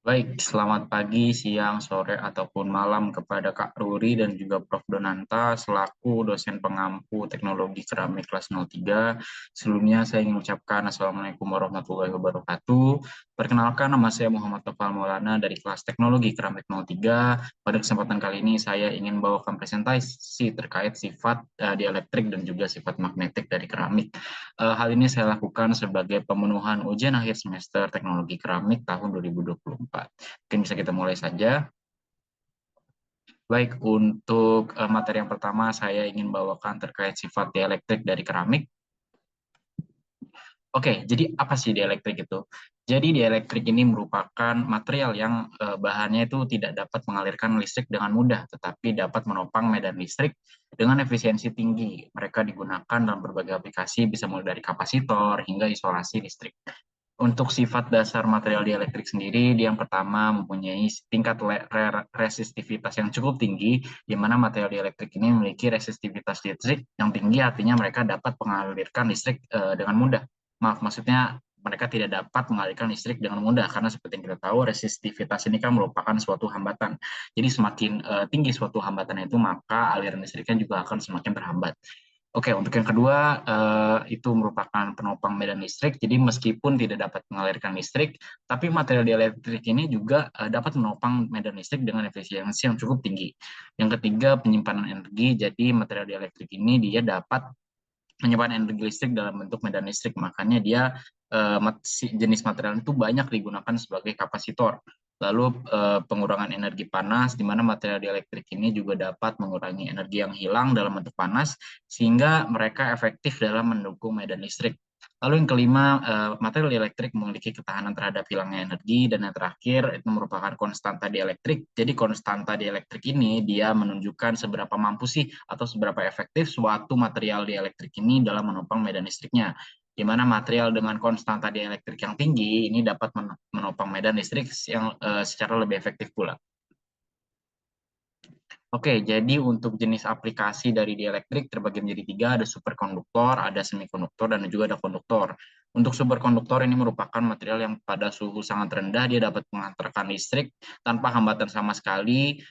Baik, selamat pagi, siang, sore, ataupun malam kepada Kak Ruri dan juga Prof. Donanta selaku dosen pengampu teknologi keramik kelas 03. Sebelumnya saya ingin mengucapkan Assalamualaikum warahmatullahi wabarakatuh. Perkenalkan, nama saya Muhammad Tofal Maulana dari kelas teknologi keramik 03. Pada kesempatan kali ini saya ingin membawakan presentasi terkait sifat dielektrik dan juga sifat magnetik dari keramik. Hal ini saya lakukan sebagai pemenuhan ujian akhir semester teknologi keramik tahun 2024. Mungkin bisa kita mulai saja. Baik, untuk materi yang pertama saya ingin bawakan terkait sifat dielektrik dari keramik. Oke, jadi apa sih dielektrik itu? Jadi dielektrik ini merupakan material yang bahannya itu tidak dapat mengalirkan listrik dengan mudah, tetapi dapat menopang medan listrik dengan efisiensi tinggi. Mereka digunakan dalam berbagai aplikasi, bisa mulai dari kapasitor hingga isolasi listrik. Untuk sifat dasar material dielektrik sendiri, dia yang pertama mempunyai tingkat resistivitas yang cukup tinggi, di mana material dielektrik ini memiliki resistivitas listrik yang tinggi, artinya mereka dapat mengalirkan listrik dengan mudah. Maaf, maksudnya mereka tidak dapat mengalirkan listrik dengan mudah, karena seperti yang kita tahu, resistivitas ini kan merupakan suatu hambatan. Jadi semakin tinggi suatu hambatan itu, maka aliran listriknya juga akan semakin terhambat. Oke, untuk yang kedua, itu merupakan penopang medan listrik. Jadi meskipun tidak dapat mengalirkan listrik, tapi material dielektrik ini juga dapat menopang medan listrik dengan efisiensi yang cukup tinggi. Yang ketiga, penyimpanan energi. Jadi material dielektrik ini dia dapat menyimpan energi listrik dalam bentuk medan listrik. Makanya dia jenis material itu banyak digunakan sebagai kapasitor. Lalu pengurangan energi panas, di mana material dielektrik ini juga dapat mengurangi energi yang hilang dalam bentuk panas, sehingga mereka efektif dalam mendukung medan listrik. Lalu yang kelima, material dielektrik memiliki ketahanan terhadap hilangnya energi, dan yang terakhir itu merupakan konstanta dielektrik. Jadi konstanta dielektrik ini dia menunjukkan seberapa mampu sih atau seberapa efektif suatu material dielektrik ini dalam menopang medan listriknya. Di mana material dengan konstanta dielektrik yang tinggi ini dapat menopang medan listrik yang secara lebih efektif pula. Oke, jadi untuk jenis aplikasi dari dielektrik terbagi menjadi tiga, ada superkonduktor, ada semikonduktor, dan juga ada konduktor. Untuk superkonduktor ini merupakan material yang pada suhu sangat rendah, dia dapat mengantarkan listrik tanpa hambatan sama sekali,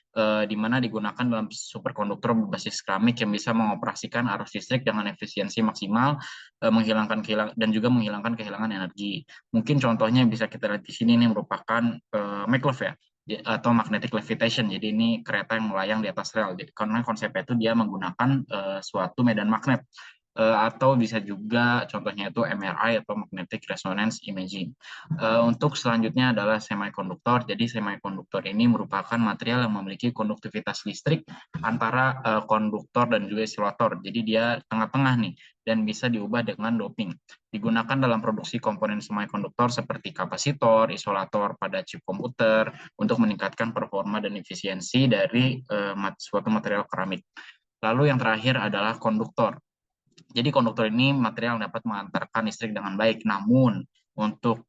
di mana digunakan dalam superkonduktor berbasis keramik yang bisa mengoperasikan arus listrik dengan efisiensi maksimal, dan juga menghilangkan kehilangan energi. Mungkin contohnya bisa kita lihat di sini, ini merupakan maglev ya, atau magnetic levitation. Jadi ini kereta yang melayang di atas rel. Jadi, karena konsepnya itu dia menggunakan suatu medan magnet. Atau bisa juga contohnya itu MRI atau magnetic resonance imaging. Untuk selanjutnya adalah semikonduktor. Jadi semikonduktor ini merupakan material yang memiliki konduktivitas listrik antara konduktor dan juga isolator. Jadi dia tengah-tengah nih dan bisa diubah dengan doping. Digunakan dalam produksi komponen semikonduktor seperti kapasitor, isolator pada chip komputer untuk meningkatkan performa dan efisiensi dari suatu material keramik. Lalu yang terakhir adalah konduktor. Jadi konduktor ini material yang dapat mengantarkan listrik dengan baik. Namun untuk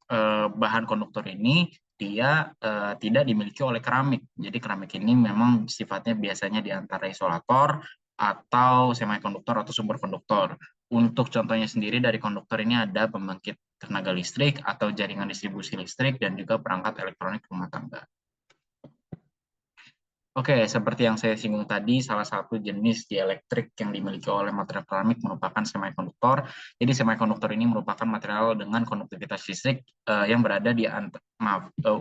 bahan konduktor ini dia tidak dimiliki oleh keramik. Jadi keramik ini memang sifatnya biasanya di antara isolator atau semikonduktor atau superkonduktor. Untuk contohnya sendiri dari konduktor ini ada pembangkit tenaga listrik atau jaringan distribusi listrik dan juga perangkat elektronik rumah tangga. Oke, seperti yang saya singgung tadi, salah satu jenis dielektrik yang dimiliki oleh material keramik merupakan semikonduktor. Jadi semikonduktor ini merupakan material dengan konduktivitas listrik yang berada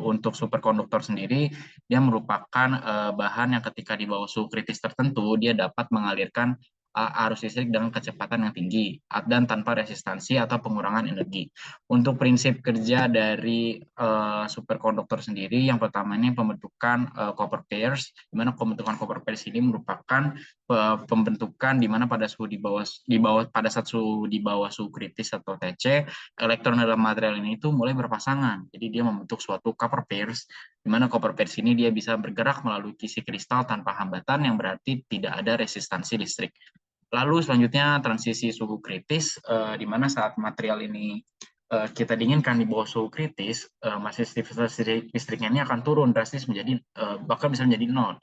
untuk superkonduktor sendiri, dia merupakan bahan yang ketika di bawah suhu kritis tertentu, dia dapat mengalirkan arus listrik dengan kecepatan yang tinggi dan tanpa resistansi atau pengurangan energi. Untuk prinsip kerja dari superkonduktor sendiri, yang pertama ini pembentukan copper pairs, di mana pembentukan copper pairs ini merupakan pembentukan di mana pada suhu pada saat suhu di bawah suhu kritis atau TC, elektron dalam material ini itu mulai berpasangan. Jadi dia membentuk suatu copper pairs, di mana copper pairs ini dia bisa bergerak melalui kisi kristal tanpa hambatan, yang berarti tidak ada resistansi listrik. Lalu selanjutnya transisi suhu kritis, di mana saat material ini kita dinginkan di bawah suhu kritis, resistivitas listriknya ini akan turun drastis menjadi bahkan bisa menjadi nol.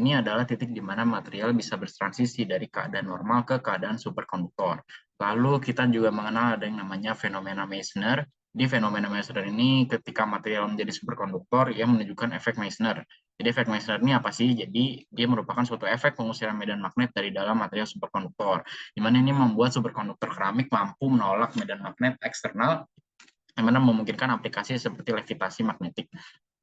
Ini adalah titik di mana material bisa bertransisi dari keadaan normal ke keadaan superkonduktor. Lalu kita juga mengenal ada yang namanya fenomena Meissner, Di fenomena Meissner ini ketika material menjadi superkonduktor, ia menunjukkan efek Meissner. Jadi efek Meissner ini apa sih? Jadi dia merupakan suatu efek pengusiran medan magnet dari dalam material superkonduktor, di mana ini membuat superkonduktor keramik mampu menolak medan magnet eksternal, yang mana memungkinkan aplikasi seperti levitasi magnetik.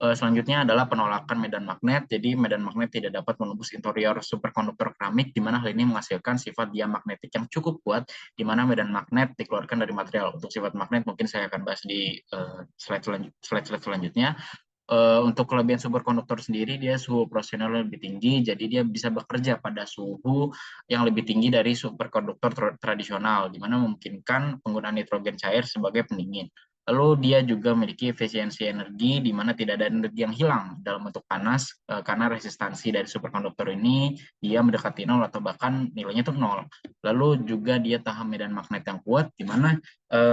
Selanjutnya adalah penolakan medan magnet. Jadi medan magnet tidak dapat menembus interior superkonduktor keramik, di mana hal ini menghasilkan sifat diamagnetik yang cukup kuat, di mana medan magnet dikeluarkan dari material. Untuk sifat magnet mungkin saya akan bahas di slide selanjutnya. Untuk kelebihan superkonduktor sendiri, dia suhu operasional lebih tinggi, jadi dia bisa bekerja pada suhu yang lebih tinggi dari superkonduktor tradisional, di mana memungkinkan penggunaan nitrogen cair sebagai pendingin. Lalu dia juga memiliki efisiensi energi, di mana tidak ada energi yang hilang dalam bentuk panas, karena resistansi dari superkonduktor ini dia mendekati nol atau bahkan nilainya itu nol. Lalu juga dia tahan medan magnet yang kuat, di mana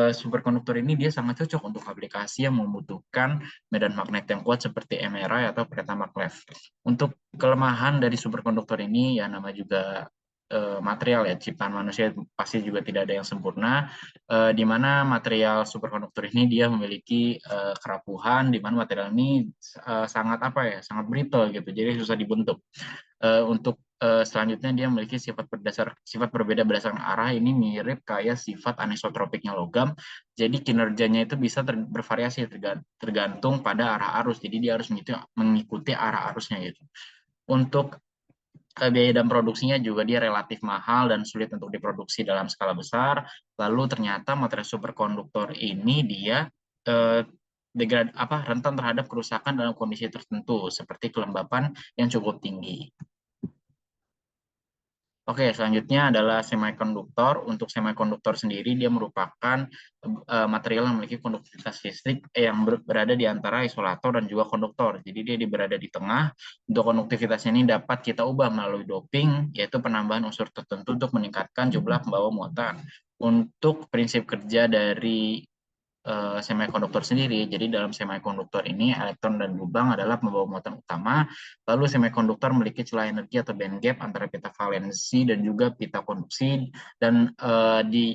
superkonduktor ini dia sangat cocok untuk aplikasi yang membutuhkan medan magnet yang kuat seperti MRI atau kereta maglev. Untuk kelemahan dari superkonduktor ini, ya nama juga material ya, ciptaan manusia pasti juga tidak ada yang sempurna, di mana material superkonduktor ini dia memiliki kerapuhan, di mana material ini sangat apa ya, sangat brittle gitu, jadi susah dibentuk. Untuk selanjutnya dia memiliki sifat berbeda berdasarkan arah, ini mirip kayak sifat anisotropiknya logam. Jadi kinerjanya itu bisa bervariasi tergantung pada arah arus. Jadi dia harus mengikuti arah arusnya gitu. Untuk biaya dan produksinya juga dia relatif mahal dan sulit untuk diproduksi dalam skala besar. Lalu ternyata material superkonduktor ini dia eh, rentan terhadap kerusakan dalam kondisi tertentu seperti kelembapan yang cukup tinggi. Oke, selanjutnya adalah semikonduktor. Untuk semikonduktor sendiri, dia merupakan material yang memiliki konduktivitas listrik yang berada di antara isolator dan juga konduktor. Jadi dia berada di tengah. Untuk konduktivitasnya ini dapat kita ubah melalui doping, yaitu penambahan unsur tertentu untuk meningkatkan jumlah pembawa muatan. Untuk prinsip kerja dari semikonduktor sendiri. Jadi dalam semikonduktor ini elektron dan lubang adalah pembawa muatan utama. Lalu semikonduktor memiliki celah energi atau band gap antara pita valensi dan juga pita konduksi. Dan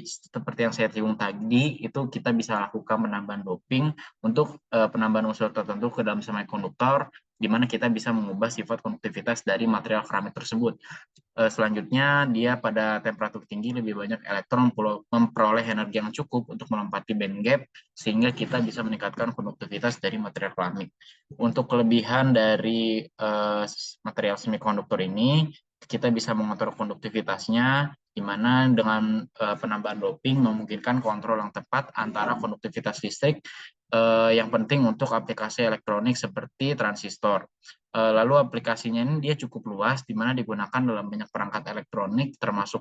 seperti yang saya singgung tadi, itu kita bisa lakukan penambahan doping untuk penambahan unsur tertentu ke dalam semikonduktor, di mana kita bisa mengubah sifat konduktivitas dari material keramik tersebut. Selanjutnya, dia pada temperatur tinggi lebih banyak elektron memperoleh energi yang cukup untuk melempati band gap, sehingga kita bisa meningkatkan konduktivitas dari material keramik. Untuk kelebihan dari material semikonduktor ini, kita bisa mengontrol konduktivitasnya, di mana dengan penambahan doping memungkinkan kontrol yang tepat antara konduktivitas listrik yang penting untuk aplikasi elektronik seperti transistor. Lalu aplikasinya ini dia cukup luas, di mana digunakan dalam banyak perangkat elektronik, termasuk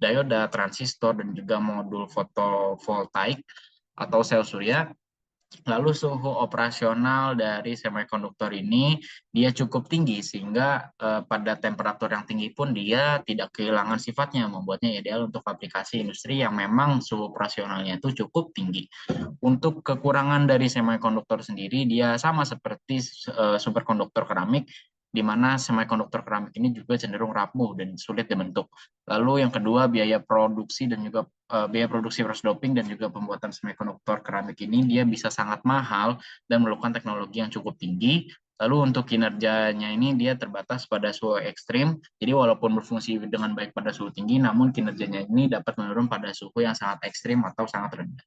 dioda, transistor, dan juga modul fotovoltaik atau sel surya. Lalu suhu operasional dari semikonduktor ini dia cukup tinggi, sehingga pada temperatur yang tinggi pun dia tidak kehilangan sifatnya, membuatnya ideal untuk aplikasi industri yang memang suhu operasionalnya itu cukup tinggi. Untuk kekurangan dari semikonduktor sendiri, dia sama seperti superkonduktor keramik, di mana semikonduktor keramik ini juga cenderung rapuh dan sulit dibentuk. Lalu yang kedua, biaya produksi dan juga biaya produksi proses doping dan juga pembuatan semikonduktor keramik ini dia bisa sangat mahal dan memerlukan teknologi yang cukup tinggi. Lalu untuk kinerjanya ini dia terbatas pada suhu ekstrim, jadi walaupun berfungsi dengan baik pada suhu tinggi, namun kinerjanya ini dapat menurun pada suhu yang sangat ekstrim atau sangat rendah.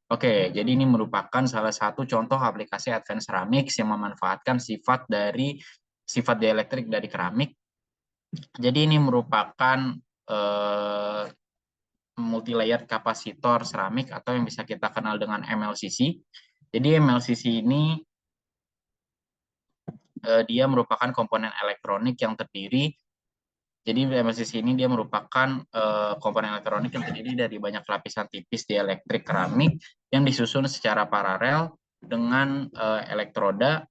Oke, jadi ini merupakan salah satu contoh aplikasi Advanced Ceramics yang memanfaatkan sifat dielektrik dari keramik. Jadi ini merupakan eh, multi-layered kapasitor seramik atau yang bisa kita kenal dengan MLCC. Jadi MLCC ini dia merupakan komponen elektronik yang terdiri. Jadi MLCC ini dia merupakan komponen elektronik yang terdiri dari banyak lapisan tipis dielektrik keramik yang disusun secara paralel dengan elektroda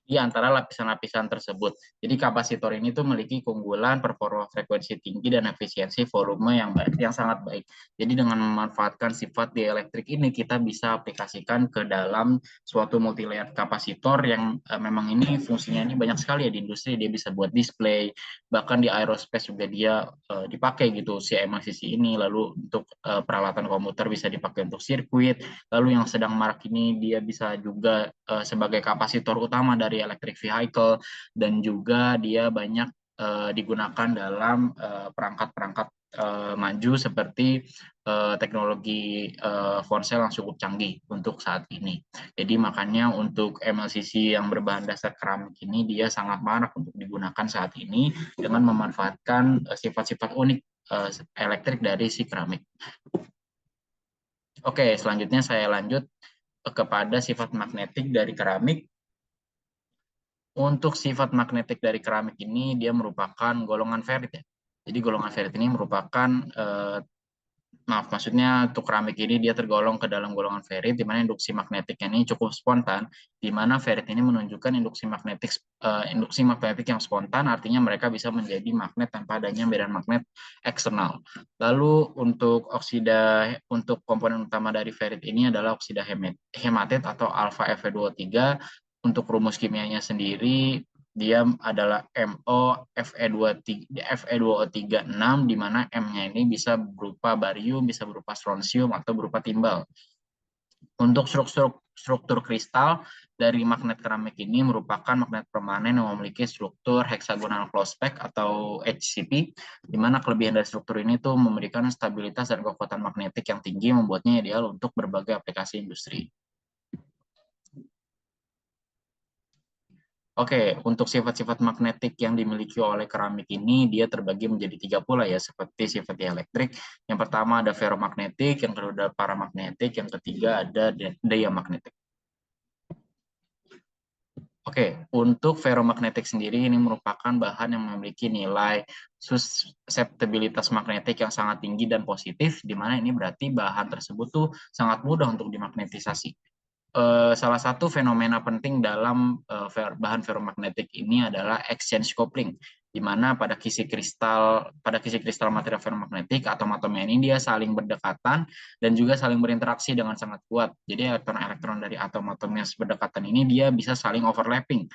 di antara lapisan-lapisan tersebut. Jadi kapasitor ini tuh memiliki keunggulan performa frekuensi tinggi dan efisiensi volume yang baik, yang sangat baik. Jadi dengan memanfaatkan sifat dieelektrik ini kita bisa aplikasikan ke dalam suatu multi layer kapasitor yang memang ini fungsinya ini banyak sekali ya di industri. Dia bisa buat display, bahkan di aerospace juga dia dipakai gitu si MLCC ini. Lalu untuk peralatan komputer bisa dipakai untuk sirkuit. Lalu yang sedang marak ini dia bisa juga sebagai kapasitor utama dari electric vehicle, dan juga dia banyak digunakan dalam perangkat-perangkat maju seperti teknologi ponsel yang cukup canggih untuk saat ini. Jadi makanya untuk MLCC yang berbahan dasar keramik ini dia sangat marak untuk digunakan saat ini dengan memanfaatkan sifat-sifat unik elektrik dari si keramik. Oke, selanjutnya saya lanjut kepada sifat magnetik dari keramik. Untuk sifat magnetik dari keramik ini, dia merupakan golongan ferrit ya. Jadi golongan ferrit ini merupakan, maksudnya untuk keramik ini dia tergolong ke dalam golongan ferrit, di mana induksi magnetiknya ini cukup spontan, di mana ferrit ini menunjukkan induksi magnetik yang spontan, artinya mereka bisa menjadi magnet tanpa adanya medan magnet eksternal. Lalu untuk komponen utama dari ferrit ini adalah oksida hematit atau alfa Fe2O3. Untuk rumus kimianya sendiri dia adalah Fe2O36, di mana M-nya ini bisa berupa barium, bisa berupa strontium, atau berupa timbal. Untuk struktur kristal dari magnet keramik ini merupakan magnet permanen yang memiliki struktur hexagonal close pack atau HCP, di mana kelebihan dari struktur ini tuh memberikan stabilitas dan kekuatan magnetik yang tinggi, membuatnya ideal untuk berbagai aplikasi industri. Oke, untuk sifat-sifat magnetik yang dimiliki oleh keramik ini, dia terbagi menjadi 3 pula ya, seperti sifat dielektrik. Yang pertama ada ferromagnetik, yang kedua ada paramagnetik, yang ketiga ada diamagnetik. Oke, untuk ferromagnetik sendiri ini merupakan bahan yang memiliki nilai susceptibilitas magnetik yang sangat tinggi dan positif, di mana ini berarti bahan tersebut tuh sangat mudah untuk dimagnetisasi. Salah satu fenomena penting dalam bahan ferromagnetik ini adalah exchange coupling, di mana pada kisi kristal material ferromagnetik atom-atomnya ini dia saling berdekatan dan juga saling berinteraksi dengan sangat kuat. Jadi elektron-elektron dari atom-atom yang berdekatan ini dia bisa saling overlapping,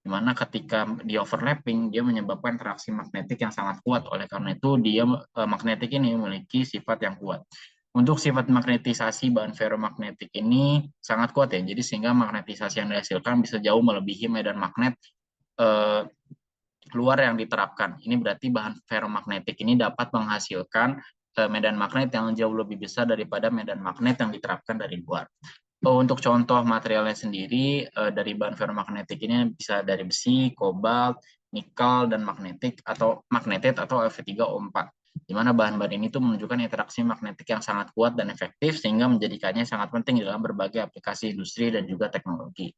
di mana ketika di overlapping dia menyebabkan interaksi magnetik yang sangat kuat. Oleh karena itu dia magnetik ini memiliki sifat yang kuat. Untuk sifat magnetisasi bahan ferromagnetik ini sangat kuat ya, jadi sehingga magnetisasi yang dihasilkan bisa jauh melebihi medan magnet eh, luar yang diterapkan. Ini berarti bahan ferromagnetik ini dapat menghasilkan medan magnet yang jauh lebih besar daripada medan magnet yang diterapkan dari luar. Untuk contoh materialnya sendiri dari bahan ferromagnetik ini bisa dari besi, kobalt, nikel, dan magnetit atau Fe3O4. Di mana bahan-bahan ini tuh menunjukkan interaksi magnetik yang sangat kuat dan efektif sehingga menjadikannya sangat penting dalam berbagai aplikasi industri dan juga teknologi.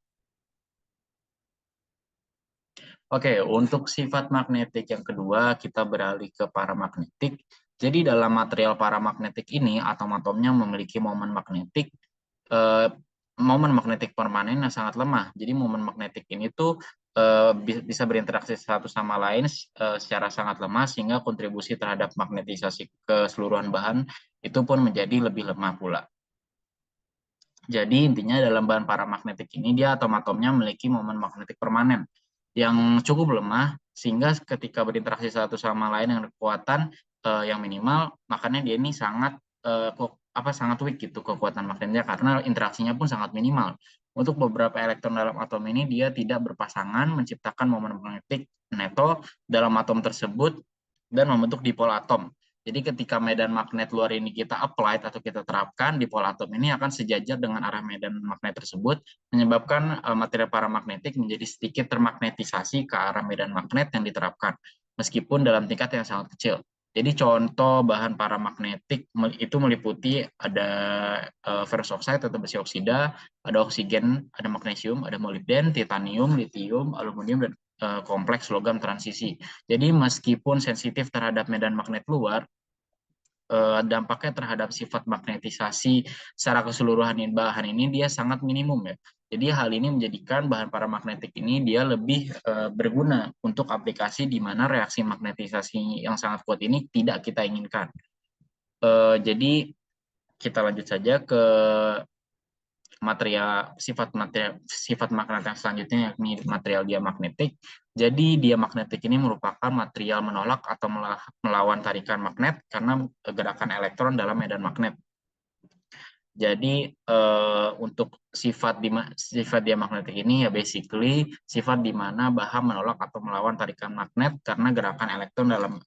Oke, untuk sifat magnetik yang kedua kita beralih ke paramagnetik. Jadi dalam material paramagnetik ini atom-atomnya memiliki eh, momen magnetik permanen yang sangat lemah. Jadi momen magnetik ini tuh bisa berinteraksi satu sama lain secara sangat lemah sehingga kontribusi terhadap magnetisasi keseluruhan bahan itu pun menjadi lebih lemah pula. Jadi intinya dalam bahan paramagnetik ini dia atom-atomnya memiliki momen magnetik permanen yang cukup lemah sehingga ketika berinteraksi satu sama lain dengan kekuatan yang minimal, makanya dia ini sangat weak gitu kekuatan magnetnya karena interaksinya pun sangat minimal. Untuk beberapa elektron dalam atom ini dia tidak berpasangan menciptakan momen magnetik neto dalam atom tersebut dan membentuk dipol atom. Jadi ketika medan magnet luar ini kita apply atau kita terapkan, dipol atom ini akan sejajar dengan arah medan magnet tersebut, menyebabkan material paramagnetik menjadi sedikit termagnetisasi ke arah medan magnet yang diterapkan, meskipun dalam tingkat yang sangat kecil. Jadi contoh bahan paramagnetik itu meliputi ada ferrous oxide atau besi oksida, ada oksigen, ada magnesium, ada molybden, titanium, litium, aluminium, dan kompleks logam transisi. Jadi meskipun sensitif terhadap medan magnet luar, dampaknya terhadap sifat magnetisasi secara keseluruhan bahan ini dia sangat minimum ya. Jadi hal ini menjadikan bahan paramagnetik ini dia lebih berguna untuk aplikasi di mana reaksi magnetisasi yang sangat kuat ini tidak kita inginkan. Jadi kita lanjut saja ke sifat magnet yang selanjutnya, yakni material diamagnetik. Jadi diamagnetik ini merupakan material menolak atau melawan tarikan magnet karena gerakan elektron dalam medan magnet. Jadi untuk sifat diamagnetik ini ya basically sifat di mana bahan menolak atau melawan tarikan magnet karena gerakan elektron dalam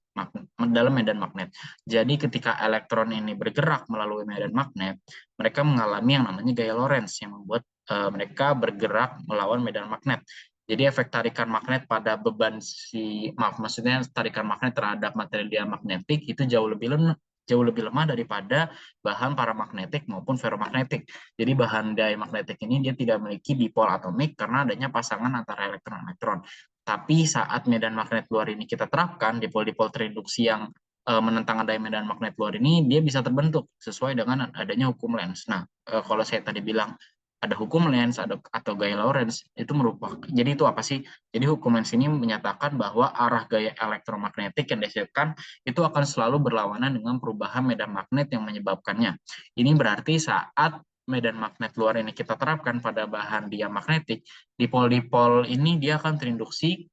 medan magnet. Jadi ketika elektron ini bergerak melalui medan magnet, mereka mengalami yang namanya gaya Lorentz yang membuat mereka bergerak melawan medan magnet. Jadi efek tarikan magnet pada maksudnya tarikan magnet terhadap material diamagnetik itu jauh lebih lemah daripada bahan paramagnetik maupun ferromagnetik. Jadi bahan diamagnetik ini dia tidak memiliki dipol atomik karena adanya pasangan antara elektron-elektron. Tapi saat medan magnet luar ini kita terapkan, dipol-dipol terinduksi yang menentang adanya medan magnet luar ini, dia bisa terbentuk sesuai dengan adanya hukum Lenz. Nah, kalau saya tadi bilang ada hukum Lenz atau gaya Lorentz, itu merupakan, jadi itu apa sih? Jadi hukum Lenz ini menyatakan bahwa arah gaya elektromagnetik yang dihasilkan itu akan selalu berlawanan dengan perubahan medan magnet yang menyebabkannya. Ini berarti saat medan magnet luar ini kita terapkan pada bahan diamagnetik, dipol-dipol ini dia akan terinduksi,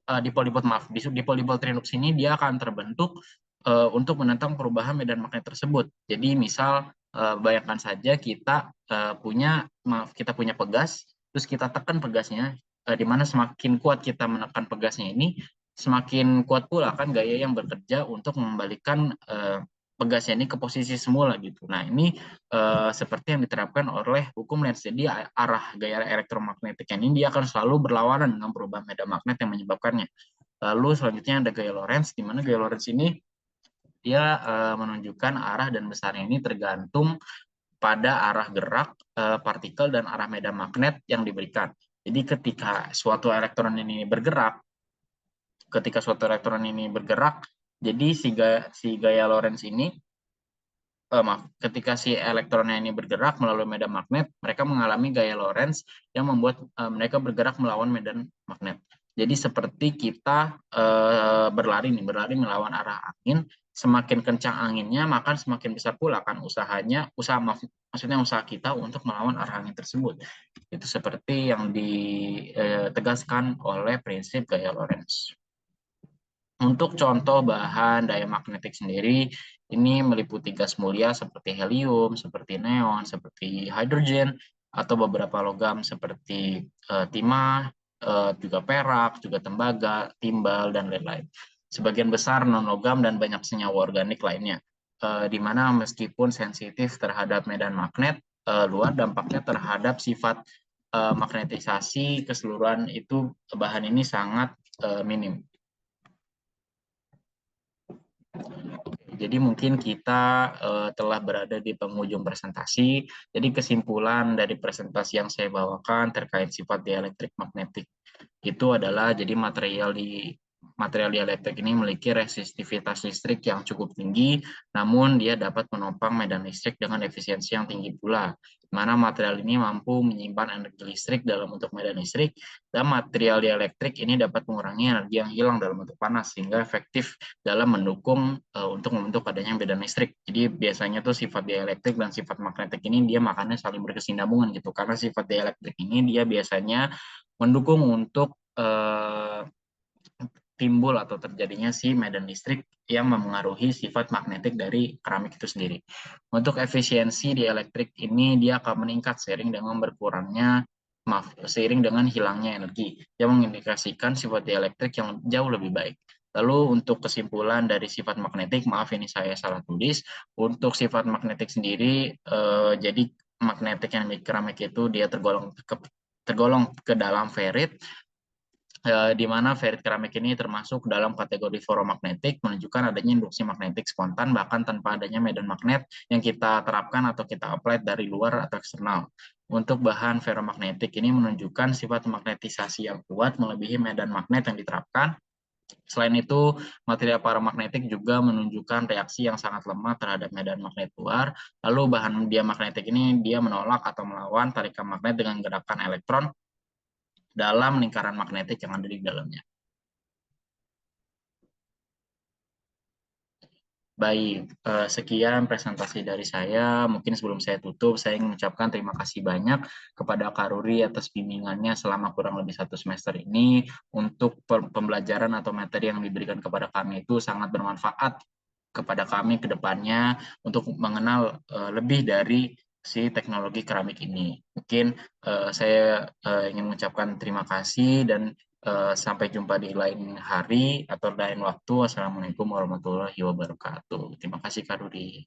dipol-dipol terinduksi ini dia akan terbentuk untuk menentang perubahan medan magnet tersebut. Jadi misal bayangkan saja kita punya pegas, terus kita tekan pegasnya, di mana semakin kuat kita menekan pegasnya ini, semakin kuat pula kan gaya yang bekerja untuk mengembalikan pegasnya ini ke posisi semula gitu. Nah ini seperti yang diterapkan oleh hukum Lenz. Jadi arah gaya elektromagnetik ini dia akan selalu berlawanan dengan perubahan medan magnet yang menyebabkannya. Lalu selanjutnya ada gaya Lorentz, di mana gaya Lorentz ini dia menunjukkan arah dan besarnya ini tergantung pada arah gerak partikel dan arah medan magnet yang diberikan. Jadi ketika suatu elektron ini bergerak, jadi si gaya Lorentz ini, ketika si elektronnya ini bergerak melalui medan magnet, mereka mengalami gaya Lorentz yang membuat mereka bergerak melawan medan magnet. Jadi seperti kita berlari melawan arah angin, semakin kencang anginnya, maka semakin besar pula kan maksudnya usaha kita untuk melawan arah angin tersebut. Itu seperti yang ditegaskan oleh prinsip gaya Lorentz. Untuk contoh bahan diamagnetik sendiri, ini meliputi gas mulia seperti helium, seperti neon, seperti hidrogen, atau beberapa logam seperti timah, juga perak, juga tembaga, timbal, dan lain-lain. Sebagian besar non-logam dan banyak senyawa organik lainnya, di mana meskipun sensitif terhadap medan magnet, luar dampaknya terhadap sifat magnetisasi keseluruhan itu bahan ini sangat minim. Jadi mungkin kita telah berada di penghujung presentasi. Jadi kesimpulan dari presentasi yang saya bawakan terkait sifat dielektrik magnetik itu adalah jadi material dielektrik ini memiliki resistivitas listrik yang cukup tinggi, namun dia dapat menopang medan listrik dengan efisiensi yang tinggi pula, di mana material ini mampu menyimpan energi listrik dalam bentuk medan listrik, dan material dielektrik ini dapat mengurangi energi yang hilang dalam bentuk panas, sehingga efektif dalam mendukung untuk membentuk adanya medan listrik. Jadi biasanya tuh sifat dielektrik dan sifat magnetik ini dia makanya saling berkesinambungan gitu, karena sifat dielektrik ini dia biasanya mendukung untuk timbul atau terjadinya si medan listrik yang memengaruhi sifat magnetik dari keramik itu sendiri. Untuk efisiensi di elektrik ini dia akan meningkat seiring dengan hilangnya energi yang mengindikasikan sifat dielektrik yang jauh lebih baik. Lalu untuk kesimpulan dari sifat magnetik, maaf ini saya salah tulis. Untuk sifat magnetik sendiri, jadi magnetik yang di keramik itu dia tergolong ke dalam ferrit, di mana ferrit keramik ini termasuk dalam kategori ferromagnetik, menunjukkan adanya induksi magnetik spontan bahkan tanpa adanya medan magnet yang kita terapkan atau kita apply dari luar atau eksternal. Untuk bahan ferromagnetik ini menunjukkan sifat magnetisasi yang kuat melebihi medan magnet yang diterapkan. Selain itu, material paramagnetik juga menunjukkan reaksi yang sangat lemah terhadap medan magnet luar. Lalu bahan diamagnetik ini dia menolak atau melawan tarikan magnet dengan gerakan elektron dalam lingkaran magnetik yang ada di dalamnya. Baik, sekian presentasi dari saya. Mungkin sebelum saya tutup, saya ingin mengucapkan terima kasih banyak kepada Kak Ruri atas bimbingannya selama kurang lebih 1 semester ini. Untuk pembelajaran atau materi yang diberikan kepada kami itu sangat bermanfaat kepada kami ke depannya untuk mengenal lebih dari si teknologi keramik ini. Mungkin saya ingin mengucapkan terima kasih dan sampai jumpa di lain hari atau lain waktu. Wassalamualaikum warahmatullahi wabarakatuh. Terima kasih Kak Rudi.